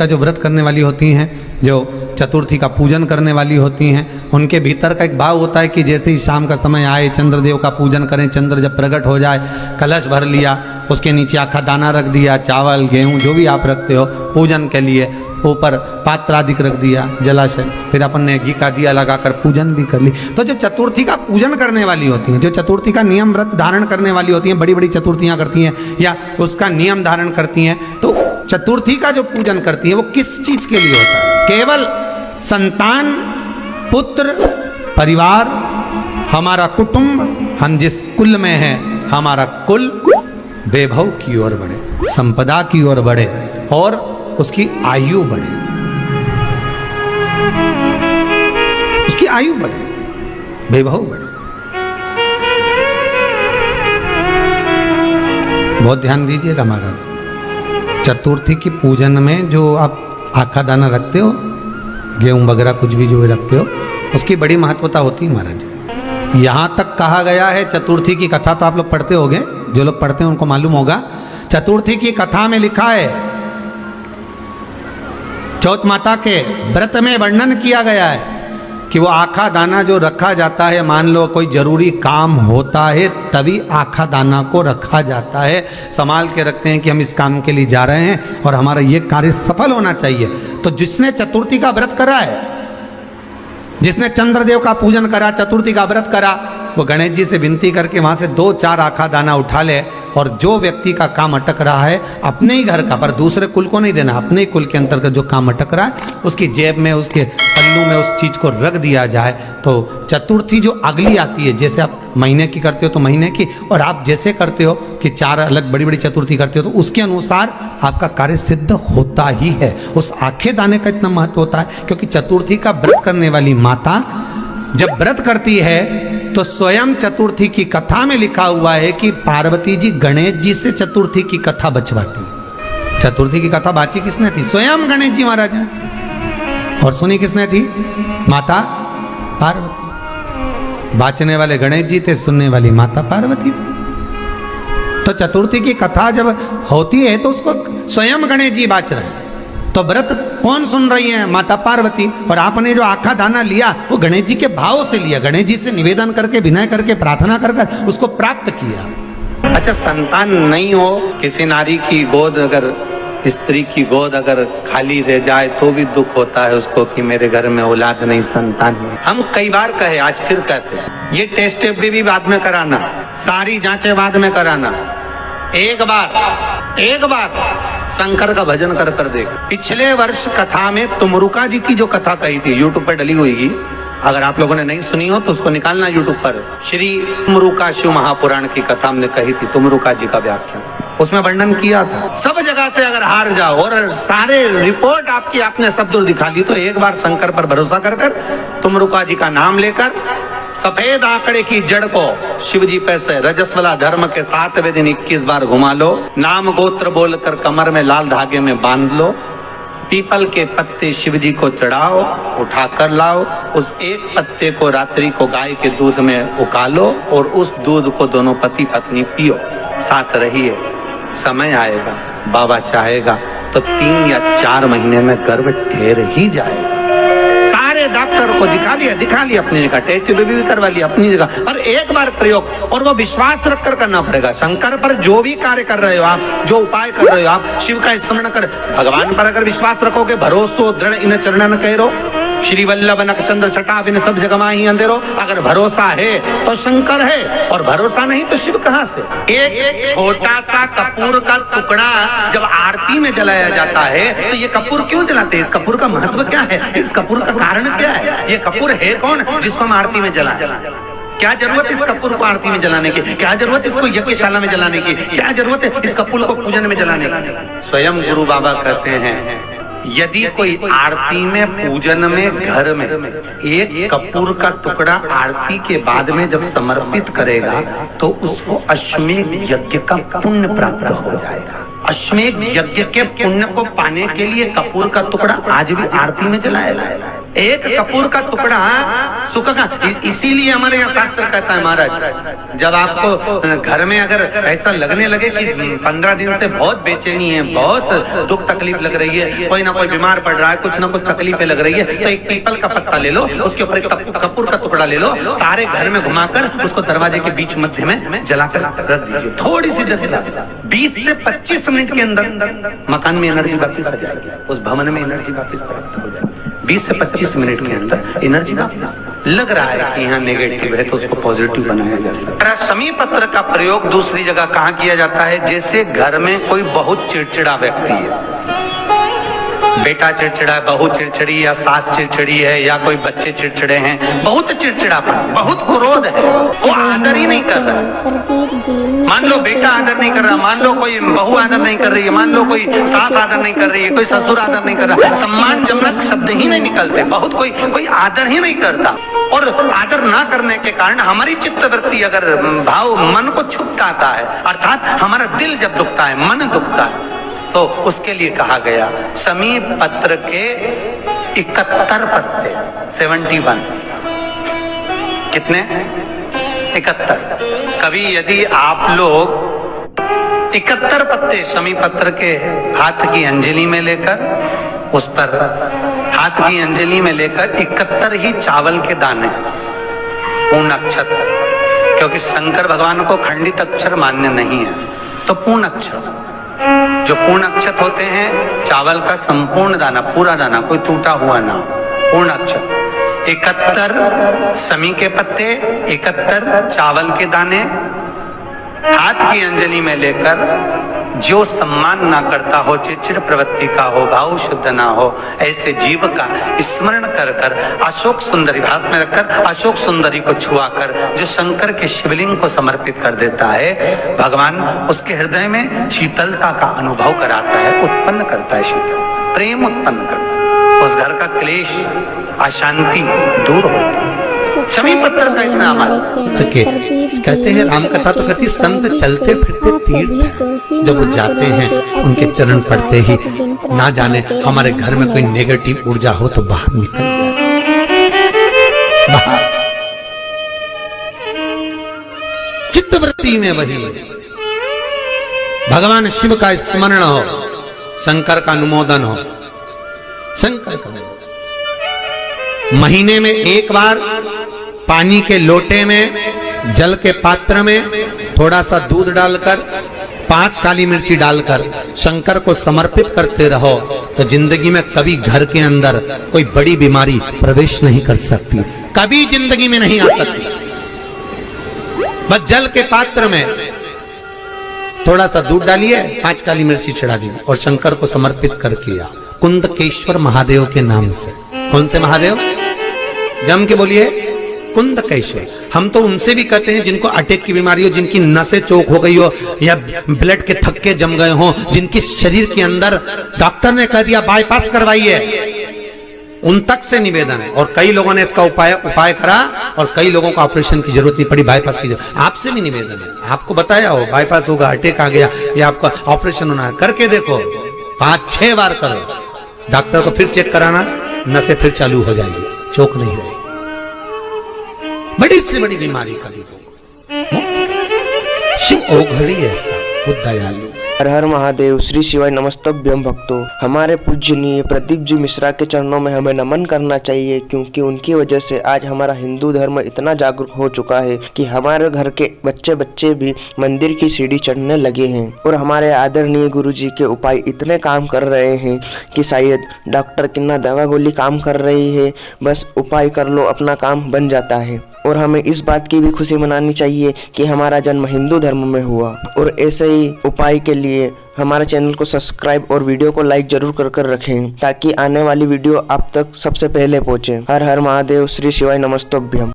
का जो व्रत करने वाली होती हैं, जो चतुर्थी का पूजन करने वाली होती हैं, उनके भीतर का एक भाव होता है कि जैसे ही शाम का समय आए चंद्रदेव का पूजन करें। चंद्र जब प्रकट हो जाए, कलश भर लिया, उसके नीचे आखा दाना रख दिया, चावल गेहूं जो भी आप रखते हो पूजन के लिए, ऊपर पात्र आदि रख दिया, जलाशय, फिर अपन ने घी का दिया लगाकर पूजन भी कर ली। तो जो चतुर्थी का पूजन करने वाली होती हैं, जो चतुर्थी का नियम व्रत धारण करने वाली होती हैं, बड़ी बड़ी चतुर्थियां करती हैं या उसका नियम धारण करती हैं, तो चतुर्थी का जो पूजन करती है वो किस चीज के लिए होता है? केवल संतान, पुत्र, परिवार, हमारा कुटुंब, हम जिस कुल में हैं, हमारा कुल वैभव की ओर बढ़े, संपदा की ओर बढ़े और उसकी आयु बढ़े, उसकी आयु बढ़े, वैभव बढ़े। बहुत ध्यान दीजिएगा महाराज, चतुर्थी की पूजन में जो आप आखा दाना रखते हो, गेहूं वगैरह कुछ भी जो भी रखते हो, उसकी बड़ी महत्वता होती है महाराज। यहाँ तक कहा गया है, चतुर्थी की कथा तो आप लोग पढ़ते होंगे, जो लोग पढ़ते हैं उनको मालूम होगा। चतुर्थी की कथा में लिखा है, चौथ माता के व्रत में वर्णन किया गया है कि वो आखा दाना जो रखा जाता है, मान लो कोई जरूरी काम होता है तभी आखा दाना को रखा जाता है, संभाल के रखते हैं कि हम इस काम के लिए जा रहे हैं और हमारा ये कार्य सफल होना चाहिए। तो जिसने चतुर्थी का व्रत करा है, जिसने चंद्रदेव का पूजन करा, चतुर्थी का व्रत करा, वो गणेश जी से विनती करके वहां से 2-4 आखा दाना उठा ले, और जो व्यक्ति का काम अटक रहा है अपने ही घर का, पर दूसरे कुल को नहीं देना, अपने ही कुल के अंतर्गत जो काम अटक रहा है उसकी जेब में, उसके पल्लू में उस चीज को रख दिया जाए। तो चतुर्थी जो अगली आती है, जैसे आप महीने की करते हो तो महीने की, और आप जैसे करते हो कि 4 अलग बड़ी बड़ी चतुर्थी करते हो, तो उसके अनुसार आपका कार्य सिद्ध होता ही है। उस आखे दाने का इतना महत्व होता है क्योंकि चतुर्थी का व्रत करने वाली माता जब व्रत करती है तो स्वयं चतुर्थी की कथा में लिखा हुआ है कि पार्वती जी गणेश जी से चतुर्थी की कथा बचवाती। चतुर्थी की कथा बाची किसने थी? स्वयं गणेश जी महाराज ने। और सुनी किसने थी? माता पार्वती। बाचने वाले गणेश जी थे, सुनने वाली माता पार्वती थी। तो चतुर्थी की कथा जब होती है तो उसको स्वयं गणेश जी बाच रहे हैं, तो व्रत कौन सुन रही है? माता पार्वती। और आपने जो आखा दाना लिया वो गणेश जी के भाव से लिया, गणेश जी से निवेदन करके, विनय करके, प्रार्थना कर उसको प्राप्त किया। अच्छा, संतान नहीं हो, किसी नारी की गोद, अगर स्त्री की गोद अगर खाली रह जाए तो भी दुख होता है उसको कि मेरे घर में औलाद नहीं, संतान नहीं। हम कई बार कहे, आज फिर कहते हैं, ये टेस्ट भी बाद में कराना, सारी जांचें बाद में कराना, एक बार शंकर का भजन कर कर देख। पिछले वर्ष कथा में तुमरुका जी की जो कथा कही थी, यूट्यूब पर डली हुई, अगर आप लोगों ने नहीं सुनी हो तो उसको निकालना यूट्यूब पर। श्री तुमरुका शिव महापुराण की कथा हमने कही थी, तुमरुका जी का व्याख्यान, उसमें वर्णन किया था। सब जगह से अगर हार जाओ और सारे रिपोर्ट आपकी आपने सब दूर दिखा ली, तो एक बार शंकर पर भरोसा कर कर तुमरुका जी का नाम लेकर सफेद आंकड़े की जड़ को शिव जी पे से रजस्वला धर्म के 7वें दिन 21 बार घुमा लो, नाम गोत्र बोलकर कमर में लाल धागे में बांध लो, पीपल के पत्ते शिव जी को चढ़ाओ, उठा कर लाओ, उस एक पत्ते को रात्रि को गाय के दूध में उकालो और उस दूध को दोनों पति पत्नी पियो, साथ रहिए। समय आएगा, बाबा चाहेगा तो 3 या 4 महीने में गर्भ ठहर ही जाएगा। सारे डॉक्टर को दिखा लिया अपनी जगह, टेस्ट भी करवा लिया अपनी जगह, पर एक बार प्रयोग, और वो विश्वास रखकर करना पड़ेगा। शंकर पर जो भी कार्य कर रहे हो आप, जो उपाय कर रहे हो आप, शिव का स्मरण कर, भगवान पर अगर विश्वास रखोगे, भरोसो दृढ़ इन चरणन करो, श्री वल्लभ नख चंद्र छटा बिन सब जगह माही अंधेरो। अगर भरोसा है तो शंकर है, और भरोसा नहीं तो शिव कहां से? एक छोटा सा कपूर का टुकड़ा जब आरती में जलाया जाता है तो ये कपूर क्यों जलाते हैं? इस कपूर का महत्व क्या है? इस कपूर का कारण क्या है? ये कपूर है कौन जिसको हम आरती में जलाएं? क्या जरूरत इस कपूर को आरती में जलाने की? क्या जरूरत इसको यज्ञशाला में जलाने की? क्या जरूरत है इस कपूर को पूजन में जलाने की? स्वयं गुरु बाबा कहते हैं, यदि कोई आरती में, पूजन में, घर में एक कपूर का टुकड़ा आरती के बाद में जब समर्पित करेगा तो उसको अश्वमेध यज्ञ का पुण्य प्राप्त हो जाएगा। अश्वमेध यज्ञ के पुण्य को पाने के लिए कपूर का टुकड़ा आज भी आरती में जलाया जाएगा। एक कपूर का टुकड़ा सुख का, इसीलिए हमारे यहाँ शास्त्र कहता है महाराज, जब आपको घर में अगर ऐसा लगने लगे कि 15 दिन से बहुत बेचैनी है, बहुत दुख तकलीफ लग रही है, कोई ना कोई बीमार पड़ रहा है, कुछ ना कुछ तकलीफें लग रही है, तो एक पीपल का पत्ता ले लो, उसके ऊपर एक कपूर का टुकड़ा ले लो, सारे घर में घुमाकर उसको दरवाजे के बीच मध्य में जलाकर रख दीजिए। थोड़ी सी 20 से 25 मिनट के अंदर मकान में एनर्जी वापस आ जाएगी, उस भवन में एनर्जी वापस प्राप्त हो जाएगी। 20 से 25 मिनट के अंदर एनर्जी वापस। लग रहा है कि यहाँ नेगेटिव है तो उसको पॉजिटिव बनाया जा सकता है। शमी पत्र का प्रयोग दूसरी जगह कहाँ किया जाता है? जैसे घर में कोई बहुत चिड़चिड़ा व्यक्ति है, बेटा चिड़चिड़ा है, बहू चिड़चिड़ी या सास चिड़चिड़ी है, या कोई बच्चे चिड़चिड़े हैं, बहुत चिड़चिड़ापन, बहुत क्रोध है, वो आदर ही नहीं कर रहा। मान लो बेटा आदर नहीं कर रहा, मान लो कोई बहू आदर नहीं कर रही है, मान लो कोई सास आदर नहीं कर रही है, कोई ससुर आदर नहीं कर रहा, सम्मानजनक शब्द ही नहीं निकलते, बहुत कोई आदर ही नहीं करता। और आदर ना करने के कारण हमारी चित्तवृत्ति अगर भाव मन को छुपताता है, अर्थात हमारा दिल जब दुखता है, मन दुखता है, तो उसके लिए कहा गया शमी पत्र के 71 पत्ते, 71, कितने? 71। कभी यदि आप लोग 71 पत्ते शमी पत्र के हाथ की अंजलि में लेकर, उस पर हाथ की अंजलि में लेकर 71 ही चावल के दाने, पूर्ण अक्षर, क्योंकि शंकर भगवान को खंडित अक्षर मान्य नहीं है, तो पूर्ण अक्षर, जो पूर्ण अक्षत होते हैं, चावल का संपूर्ण दाना, पूरा दाना, कोई टूटा हुआ ना, पूर्ण अक्षत, 71 शमी के पत्ते, 71 चावल के दाने, हाथ की अंजलि में लेकर, जो सम्मान ना करता हो, चिड़चिड़ प्रवृत्ति का हो, भाव शुद्ध ना हो, ऐसे जीव का स्मरण कर कर अशोक सुंदरी हाथ में रखकर अशोक सुंदरी को छुआकर जो शंकर के शिवलिंग को समर्पित कर देता है, भगवान उसके हृदय में शीतलता का अनुभव कराता है, उत्पन्न करता है, शीतल प्रेम उत्पन्न करता है, उस घर का क्लेश अशांति दूर होता है। शमी पत्र का इतना कहते हैं, रामकथा तो कहती संत चलते फिरते तीर्थ, जब वो जाते हैं उनके चरण पड़ते ही ना जाने हमारे घर में कोई नेगेटिव ऊर्जा हो तो बाहर निकल जाए, बाहर चित्तवृत्ति में वही भगवान शिव का स्मरण हो, शंकर का अनुमोदन हो, शंकर का महीने में एक बार पानी के लोटे में, जल के पात्र में थोड़ा सा दूध डालकर, 5 काली मिर्ची डालकर शंकर को समर्पित करते रहो, तो जिंदगी में कभी घर के अंदर कोई बड़ी बीमारी प्रवेश नहीं कर सकती, कभी जिंदगी में नहीं आ सकती। बस जल के पात्र में थोड़ा सा दूध डालिए, 5 काली मिर्ची चढ़ा दी और शंकर को समर्पित कर किया, कुंदकेश्वर महादेव के नाम से। कौन से महादेव? जम के बोलिए, कुंदकेश्वर। हम तो उनसे भी कहते हैं जिनको अटैक की बीमारी हो, जिनकी नसें चौक हो गई हो, या ब्लड के थक्के जम गए हो, जिनकी शरीर के अंदर डॉक्टर ने कह दिया बाईपास करवाइए, उन तक से निवेदन है। और कई लोगों ने इसका उपाय करा और कई लोगों को ऑपरेशन की जरूरत नहीं पड़ी, बाईपास की जरूरत। आपसे भी निवेदन है, आपको बताया हो बाईपास होगा, अटैक आ गया या आपका ऑपरेशन होना है, करके देखो, 5-6 बार करो, डॉक्टर को फिर चेक कराना, नसें फिर चालू हो जाएगी, चौक नहीं रहेगी। बड़ी से बड़ी बीमारी का भी शिव ओघड़ी ऐसा वो दयालु। हर हर महादेव। श्री शिवाय नमस्तभ्यम भक्तों। हमारे पूजनीय प्रदीप जी मिश्रा के चरणों में हमें नमन करना चाहिए, क्योंकि उनकी वजह से आज हमारा हिंदू धर्म इतना जागरूक हो चुका है कि हमारे घर के बच्चे भी मंदिर की सीढ़ी चढ़ने लगे हैं। और हमारे आदरणीय गुरु जी के उपाय इतने काम कर रहे हैं कि शायद डॉक्टर की ना दवा गोली काम कर रही है, बस उपाय कर लो अपना काम बन जाता है। और हमें इस बात की भी खुशी मनानी चाहिए कि हमारा जन्म हिंदू धर्म में हुआ। और ऐसे ही उपाय के लिए हमारे चैनल को सब्सक्राइब और वीडियो को लाइक जरूर कर रखें, ताकि आने वाली वीडियो आप तक सबसे पहले पहुंचे। हर हर महादेव। श्री शिवाय नमस्तभ्यम।